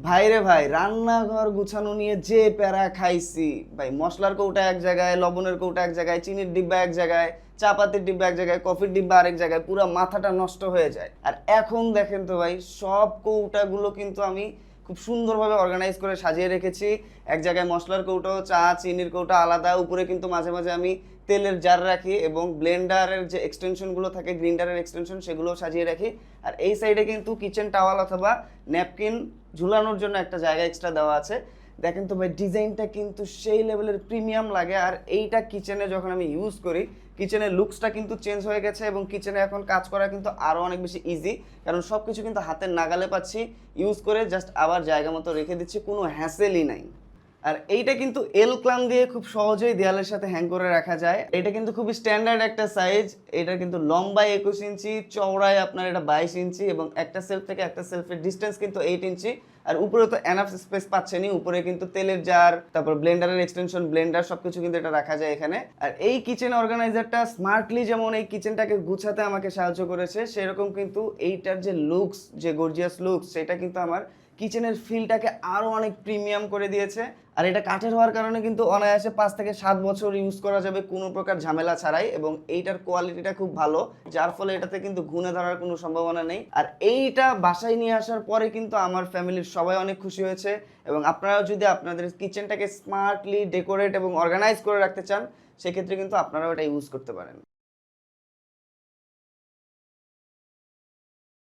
ভাইরে ভাই, রান্নাঘর গুছানো নিয়ে যে প্যারা খাইছি ভাই। মশলার কৌটা এক জায়গায়, লবণের কৌটা এক জায়গায়, চিনির ডিব্বা এক জায়গায়, চা পাতির ডিব্বা এক জায়গায়, কফির ডিব্বা আরেক জায়গায়, পুরো মাথাটা নষ্ট হয়ে যায়। আর এখন দেখেন তো ভাই, সব কৌটাগুলো কিন্তু আমি খুব সুন্দরভাবে অর্গানাইজ করে সাজিয়ে রেখেছি। এক জায়গায় মশলার কৌটো, চা চিনির কৌটা আলাদা, উপরে কিন্তু মাঝে মাঝে আমি তেলের জার রাখি এবং ব্লেন্ডারের যে এক্সটেনশনগুলো থাকে, গ্রিন্ডারের এক্সটেনশন, সেগুলো সাজিয়ে রাখি। আর এই সাইডে কিন্তু কিচেন টাওয়াল অথবা ন্যাপকিন ঝুলানোর জন্য একটা জায়গা এক্সট্রা দেওয়া আছে। দেখেন তো ভাই, ডিজাইনটা কিন্তু সেই লেভেলের প্রিমিয়াম লাগে। আর এইটা কিচেনে যখন আমি ইউজ করি, কিচেনের লুকসটা কিন্তু চেঞ্জ হয়ে গেছে এবং কিচেনে এখন কাজ করা কিন্তু আরও অনেক বেশি ইজি, কারণ সব কিছু কিন্তু হাতের নাগালে পাচ্ছি। ইউজ করে জাস্ট আবার জায়গা মতো রেখে দিচ্ছি, কোনো হ্যাসেলই নাই। আর এইটা কিন্তু এল ক্লাম দিয়ে খুব সহজেই দেয়ালের সাথে হ্যাং করে রাখা যায়। এটা কিন্তু খুবই স্ট্যান্ডার্ড একটা সাইজ। এটা কিন্তু লম্বায় 21 ইঞ্চি, চওড়ায় আপনার এটা 22 ইঞ্চি, এবং একটা সেলফ থেকে একটা সেলফের ডিস্টেন্স কিন্তু 8 ইঞ্চি। আর উপরে তো এনাফ স্পেস পাচ্ছেনই, উপরে কিন্তু তেলের জার, তারপর ব্লেন্ডারের এক্সটেনশন, ব্লেন্ডার, সবকিছু কিন্তু এটা রাখা যায় এখানে। আর এই কিচেন অর্গানাইজারটা স্মার্টলি যেমন এই কিচেনটাকে গুছাতে আমাকে সাহায্য করেছে, সেরকম কিন্তু এইটার যে লুকস, যে গর্জিয়াস লুকস, সেটা কিন্তু আমার কিচেনের ফিলটাকে আরও অনেক প্রিমিয়াম করে দিয়েছে। আর এটা কাঠের হওয়ার কারণে কিন্তু অনায়াসে 5 থেকে 7 বছর ইউজ করা যাবে কোনো প্রকার ঝামেলা ছাড়াই, এবং এইটার কোয়ালিটিটা খুব ভালো, যার ফলে এটাতে কিন্তু ঘুণে ধরার কোনো সম্ভাবনা নেই। আর এইটা বাসায় নিয়ে আসার পরে কিন্তু আমার ফ্যামিলির সবাই অনেক খুশি হয়েছে। এবং আপনারাও যদি আপনাদের কিচেনটাকে স্মার্টলি ডেকোরেট এবং অর্গানাইজ করে রাখতে চান, সেক্ষেত্রে কিন্তু আপনারাও এটা ইউজ করতে পারেন।